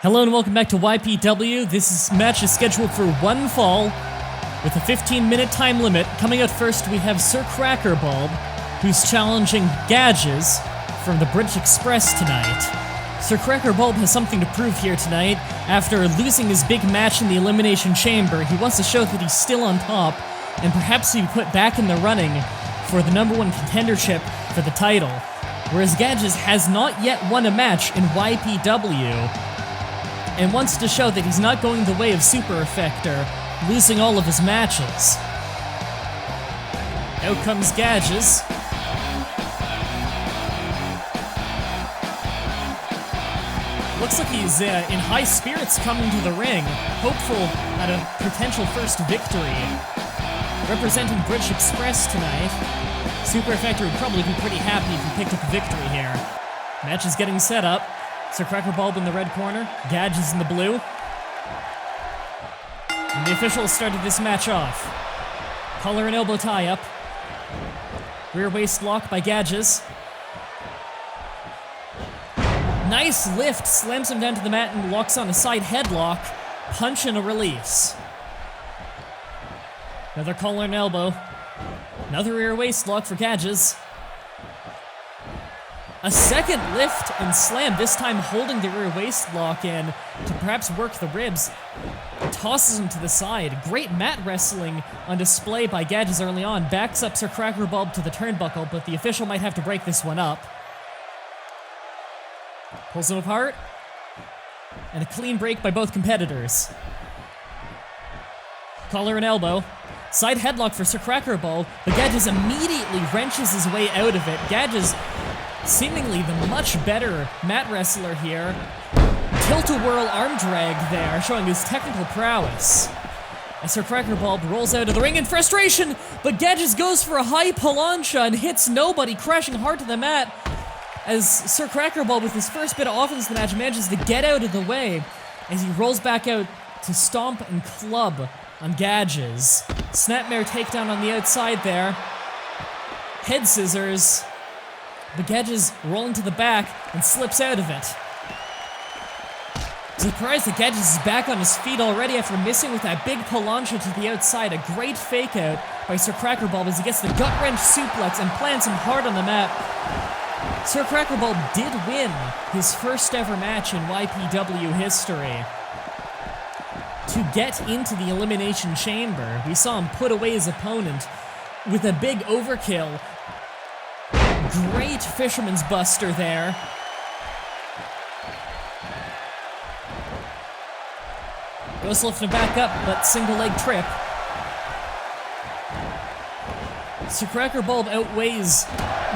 Hello and welcome back to YPW. This match is scheduled for one fall with a 15-minute time limit. Coming out first, we have SirCrackerBulb, who's challenging Gadgez from the British Express tonight. SirCrackerBulb has something to prove here tonight. After losing his big match in the Elimination Chamber, he wants to show that he's still on top and perhaps be put back in the running for the #1 contendership for the title. Whereas Gadgez has not yet won a match in YPW and wants to show that he's not going the way of Super Effector, losing all of his matches. Out comes Gadgez. Looks like he's in high spirits coming to the ring, hopeful at a potential first victory. Representing British Express tonight, Super Effector would probably be pretty happy if he picked up a victory here. Match is getting set up. SirCrackerBulb in the red corner, Gadgez in the blue. And the officials started this match off. Collar and elbow tie up. Rear waist lock by Gadgez. Nice lift, slams him down to the mat and locks on a side headlock. Punch and a release. Another collar and elbow. Another rear waist lock for Gadgez. A second lift and slam, this time holding the rear waist lock in to perhaps work the ribs. Tosses him to the side. Great mat wrestling on display by Gadgez early on. Backs up SirCrackerBulb to the turnbuckle, but the official might have to break this one up. Pulls him apart. And a clean break by both competitors. Collar and elbow. Side headlock for SirCrackerBulb, but Gadgez immediately wrenches his way out of it. Gadgez, seemingly the much better mat wrestler here. Tilt-a-whirl arm drag there, showing his technical prowess. As SirCrackerBulb rolls out of the ring in frustration, but Gadgez goes for a high palancha and hits nobody, crashing hard to the mat. As SirCrackerBulb, with his first bit of offense in the match, manages to get out of the way as he rolls back out to stomp and club on Gadgez. Snapmare takedown on the outside there. Head scissors. But Gadgez rolling to the back and slips out of it. Surprised that Gadgez is back on his feet already after missing with that big palancha to the outside. A great fake out by SirCrackerBulb as he gets the gut wrench suplex and plants him hard on the mat. SirCrackerBulb did win his first ever match in YPW history. To get into the Elimination Chamber, we saw him put away his opponent with a big overkill. Great Fisherman's Buster there. Goes lifting back up, but single leg trip. SirCrackerBulb outweighs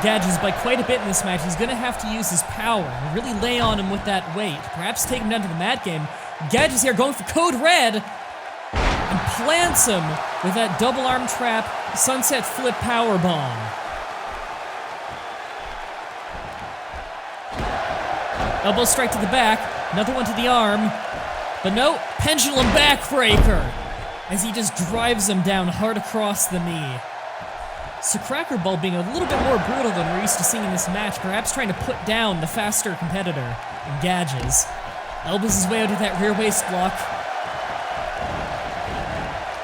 Gadgez by quite a bit in this match. He's going to have to use his power and really lay on him with that weight. Perhaps take him down to the mat game. Gadgez here going for Code Red and plants him with that double arm trap sunset flip power bomb. Elbow strike to the back, another one to the arm, but no, pendulum backbreaker as he just drives him down hard across the knee. SirCrackerBulb being a little bit more brutal than we're used to seeing in this match, perhaps trying to put down the faster competitor in Gadgez. Elbows his way out of that rear waist lock.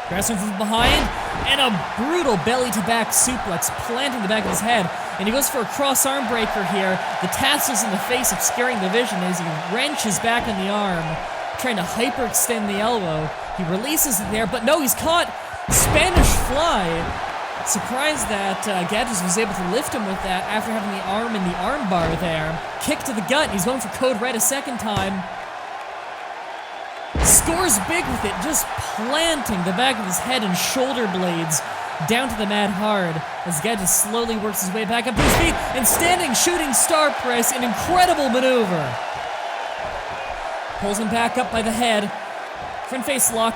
Grabs him from behind, and a brutal belly-to-back suplex, planting the back of his head. And he goes for a cross arm breaker here. The tassels in the face obscuring the vision as he wrenches back on the arm, trying to hyperextend the elbow. He releases it there, but no, he's caught. Spanish fly. Surprised that Gadgez was able to lift him with that after having the arm in the arm bar there. Kick to the gut. He's going for Code Red a second time. Scores big with it, just planting the back of his head and shoulder blades down to the mat hard as Gadgez slowly works his way back up to his feet and standing shooting star press, an incredible maneuver. Pulls him back up by the head. Front face lock.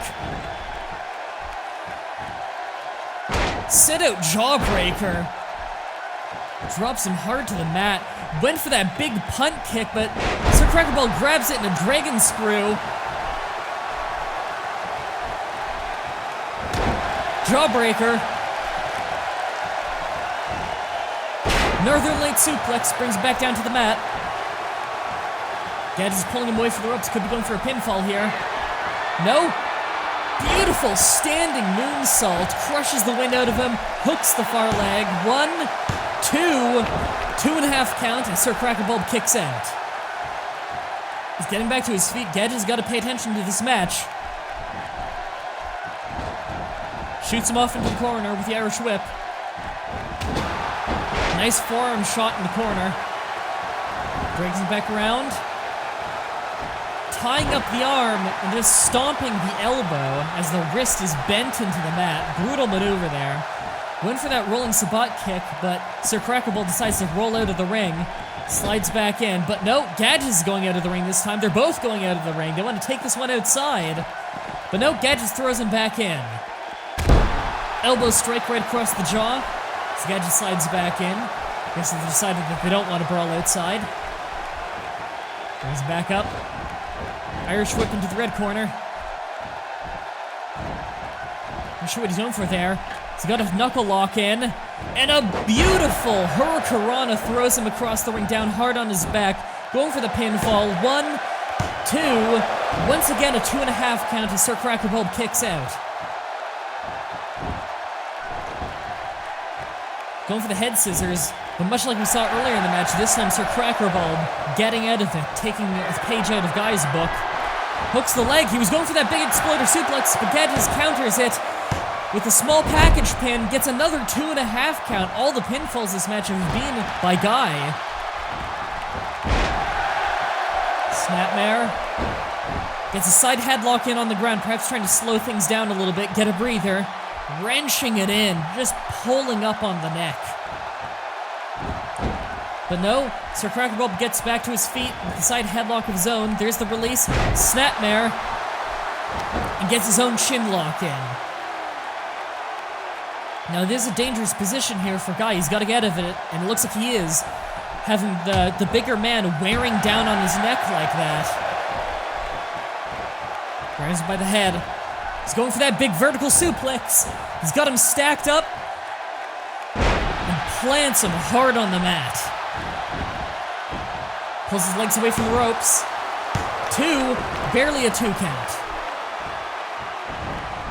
Sit out jawbreaker. Drops him hard to the mat. Went for that big punt kick, but SirCrackerBulb grabs it in a dragon screw. Jawbreaker. Northern Light suplex brings him back down to the mat. Gadgez is pulling him away from the ropes. Could be going for a pinfall here. No. Beautiful standing moonsault. Crushes the wind out of him. Hooks the far leg. 1, 2. 2.5 count, and SirCrackerBulb kicks out. He's getting back to his feet. Gadgez got to pay attention to this match. Shoots him off into the corner with the Irish whip. Nice forearm shot in the corner. Brings him back around. Tying up the arm and just stomping the elbow as the wrist is bent into the mat. Brutal maneuver there. Went for that rolling Sabat kick, but SirCrackerBulb decides to roll out of the ring. Slides back in, but no, Gadgez is going out of the ring this time. They're both going out of the ring. They want to take this one outside. But no, Gadgez throws him back in. Elbow strike right across the jaw. So Gadgez slides back in. Guess they decided that they don't want to brawl outside. Brings him back up. Irish whip into the red corner. Not sure what he's going for there. He's got a knuckle lock in. And a beautiful Hurricanrana throws him across the ring, down hard on his back. Going for the pinfall. 1, 2. Once again, a 2.5 count as SirCrackerBulb kicks out. Going for the head scissors. But much like we saw earlier in the match, this time SirCrackerBulb getting out of it, taking a page out of Guy's book. Hooks the leg. He was going for that big exploder suplex, but Gadgez counters it with a small package pin, gets another 2.5 count. All the pinfalls this match have been by Guy. Snapmare. Gets a side headlock in on the ground, perhaps trying to slow things down a little bit, get a breather. Wrenching it in, just pulling up on the neck. But no, SirCrackerBulb gets back to his feet with the side headlock of his own. There's the release, Snapmare, and gets his own chin lock in. Now there's a dangerous position here for Guy. He's got to get out of it, and it looks like he is, having the bigger man wearing down on his neck like that. Grabs him by the head. He's going for that big vertical suplex. He's got him stacked up and plants him hard on the mat. Pulls his legs away from the ropes. 2, barely a 2 count.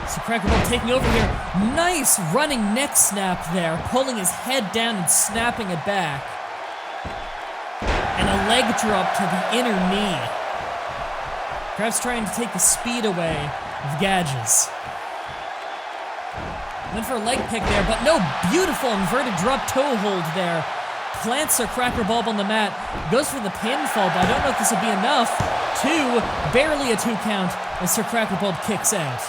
SirCrackerBulb taking over here. Nice running neck snap there, pulling his head down and snapping it back. And a leg drop to the inner knee. Perhaps trying to take the speed away of Gadgez. Went for a leg pick there, but no, beautiful inverted drop toe hold there. Plants SirCrackerBulb on the mat, goes for the pinfall, but I don't know if this will be enough. 2, barely a 2 count as SirCrackerBulb kicks out.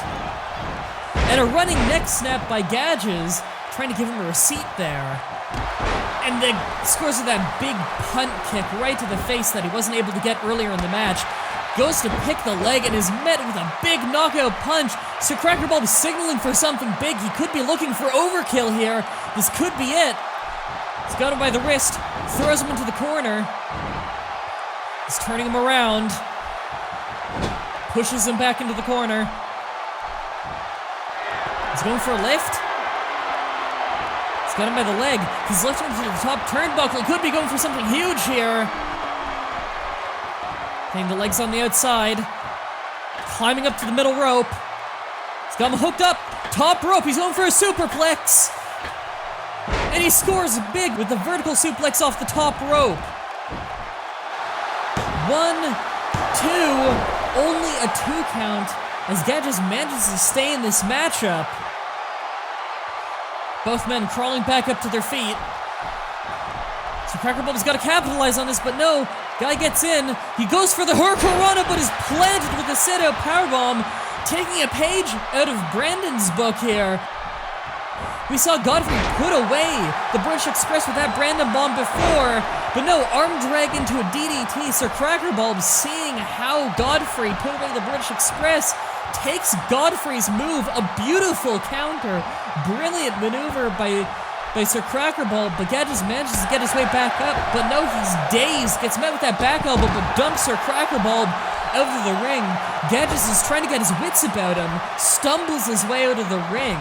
And a running neck snap by Gadgez, trying to give him a receipt there. And then scores with that big punt kick right to the face that he wasn't able to get earlier in the match. Goes to pick the leg and is met with a big knockout punch. SirCrackerBulb is signaling for something big. He could be looking for overkill here. This could be it. He's got him by the wrist, throws him into the corner. He's turning him around. Pushes him back into the corner. He's going for a lift. He's got him by the leg. He's lifting him to the top turnbuckle. He could be going for something huge here. Getting the legs on the outside. Climbing up to the middle rope. He's got him hooked up. Top rope. He's going for a superplex. And he scores big with the vertical suplex off the top rope. 1, 2. Only a 2 count as Gadgez manages to stay in this matchup. Both men crawling back up to their feet. SirCrackerBulb's got to capitalize on this, but no. Guy gets in. He goes for the Hurricanrana, but is planted with a sit-out powerbomb, taking a page out of Brandon's book here. We saw Godfrey put away the British Express with that Brandon bomb before, but no, arm drag into a DDT. SirCrackerBulb, seeing how Godfrey put away the British Express, takes Godfrey's move, a beautiful counter. Brilliant maneuver by SirCrackerBulb, but Gadgez manages to get his way back up, but no, he's dazed, gets met with that back elbow, but dumps SirCrackerBulb out of the ring. Gadgez is trying to get his wits about him, stumbles his way out of the ring.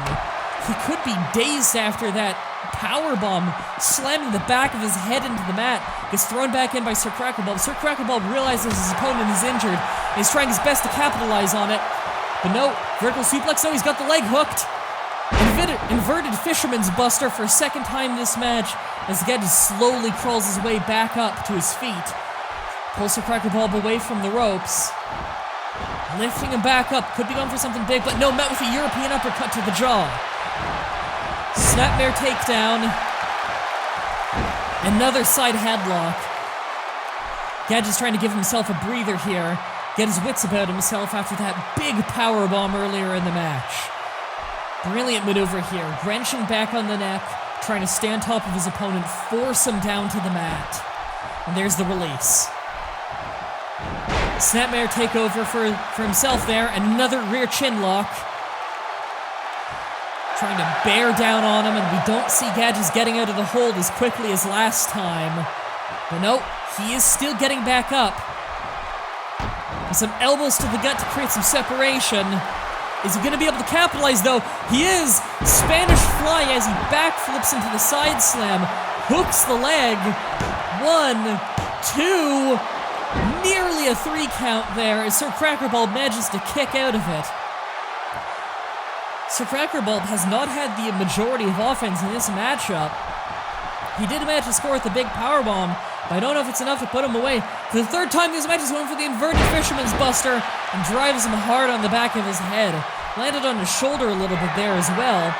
He could be dazed after that powerbomb, slamming the back of his head into the mat. Gets thrown back in by SirCrackerBulb. SirCrackerBulb realizes his opponent is injured. He's trying his best to capitalize on it. But no, vertical suplex, no, he's got the leg hooked. Inverted Fisherman's Buster for a second time this match as Gadgez slowly crawls his way back up to his feet. Pulls SirCrackerBulb away from the ropes. Lifting him back up, could be going for something big, but no, met with a European uppercut to the jaw. Snapmare takedown. Another side headlock. Gadgez trying to give himself a breather here. Get his wits about himself after that big powerbomb earlier in the match. Brilliant maneuver here, wrenching back on the neck, trying to stay on top of his opponent, force him down to the mat. And there's the release. Snapmare takeover for himself there, and another rear chin lock. Trying to bear down on him, and we don't see Gadgez getting out of the hold as quickly as last time. But no, he is still getting back up. With some elbows to the gut to create some separation. Is he going to be able to capitalize, though? He is! Spanish fly as he backflips into the side slam. Hooks the leg. 1, 2... Nearly a 3 count there as SirCrackerBulb manages to kick out of it. SirCrackerBulb has not had the majority of offense in this matchup. He did manage to score with the big powerbomb, but I don't know if it's enough to put him away. For the third time this match, he's going for the inverted Fisherman's Buster and drives him hard on the back of his head. Landed on his shoulder a little bit there as well.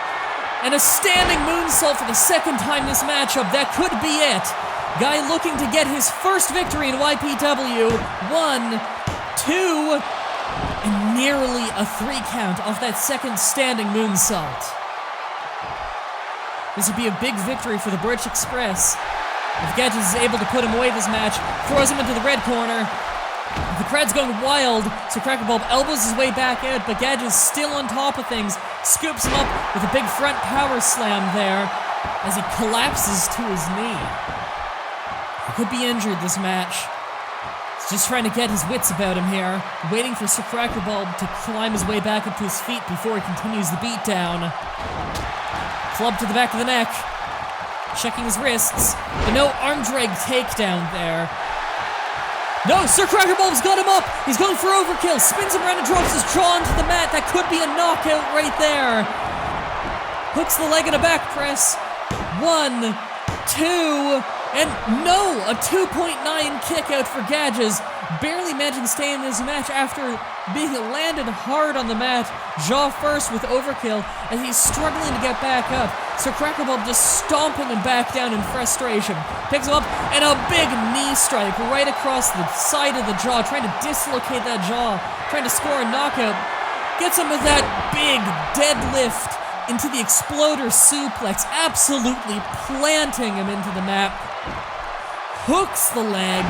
And a standing moonsault for the second time this matchup. That could be it. Guy looking to get his first victory in YPW. 1, 2, and nearly a 3 count off that second standing moonsault. This would be a big victory for the British Express. If Gadgez is able to put him away this match, throws him into the red corner. The crowd's going wild, so SirCrackerBulb elbows his way back out, but Gadgez still on top of things, scoops him up with a big front power slam there as he collapses to his knee. He could be injured this match. He's just trying to get his wits about him here, waiting for SirCrackerBulb to climb his way back up to his feet before he continues the beatdown. Club to the back of the neck. Checking his wrists, but no arm drag takedown there. No, SirCrackerBulb's got him up. He's going for overkill. Spins him around and drops his jaw onto the mat. That could be a knockout right there. Hooks the leg in a back press. 1, 2, and no, a 2.9 kick out for Gadgez. Barely managing to stay in this match after being landed hard on the mat, jaw first with overkill, as he's struggling to get back up. SirCrackerBulb just stomping him back down in frustration. Picks him up, and a big knee strike right across the side of the jaw, trying to dislocate that jaw, trying to score a knockout. Gets him with that big deadlift into the exploder suplex, absolutely planting him into the mat. Hooks the leg.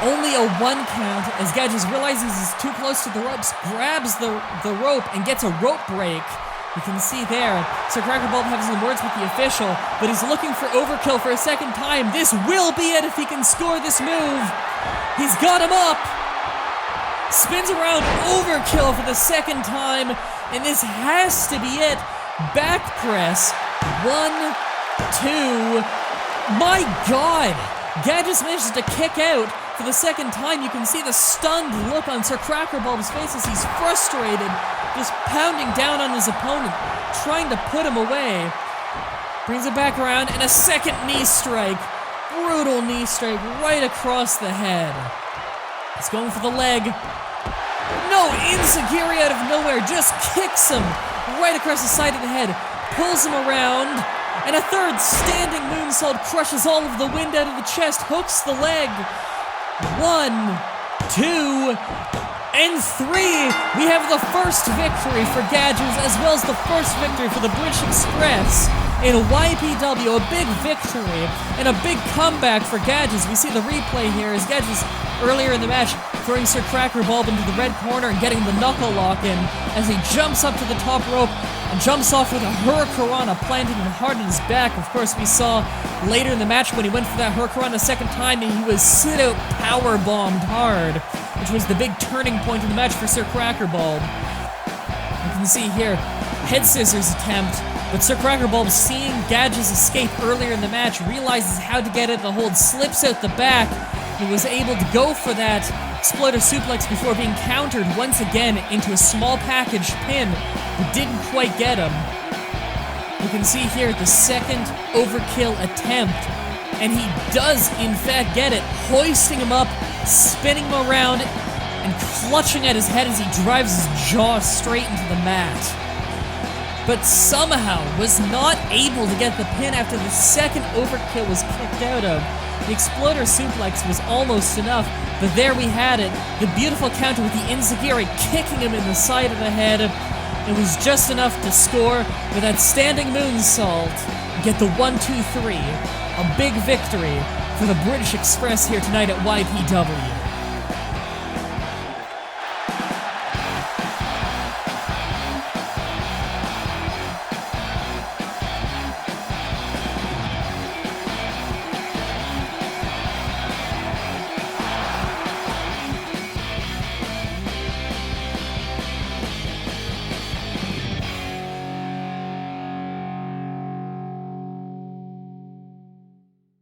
Only a 1 count as Gadgez realizes he's too close to the ropes, grabs the rope and gets a rope break. You can see there, SirCrackerBulb has some words with the official, but he's looking for overkill for a second time. This will be it if he can score this move. He's got him up. Spins around, overkill for the second time, and this has to be it. Back press. 1, 2. My God. Gadgez manages to kick out for the second time. You can see the stunned look on SirCrackerBulb's face as he's frustrated, just pounding down on his opponent, trying to put him away. Brings it back around, and a second knee strike. Brutal knee strike right across the head. He's going for the leg. No, Enziguri out of nowhere just kicks him right across the side of the head, pulls him around, and a third standing moonsault crushes all of the wind out of the chest, hooks the leg. 1, 2, and 3. We have the first victory for Gadgez, as well as the first victory for the British Express in YPW. A big victory and a big comeback for Gadgez. We see the replay here as Gadgez earlier in the match throwing SirCrackerBulb into the red corner and getting the knuckle lock in as he jumps up to the top rope and jumps off with a Hurricanrana, planting him hard in his back. Of course, we saw later in the match when he went for that Hurricanrana a second time and he was sit-out power-bombed hard, which was the big turning point in the match for SirCrackerBulb. You can see here, head scissors attempt, But SirCrackerBulb, seeing Gadgez escape earlier in the match, realizes how to get it the hold, slips out the back, and was able to go for that exploder suplex before being countered once again into a small package pin, but didn't quite get him. You can see here the second overkill attempt, and he does in fact get it, hoisting him up, spinning him around, and clutching at his head as he drives his jaw straight into the mat. But somehow was not able to get the pin after the second overkill was kicked out of. The exploder suplex was almost enough, but there we had it. The beautiful counter with the enziguri kicking him in the side of the head. It was just enough to score with that standing moonsault. Get the 1-2-3. A big victory for the British Express here tonight at YPW.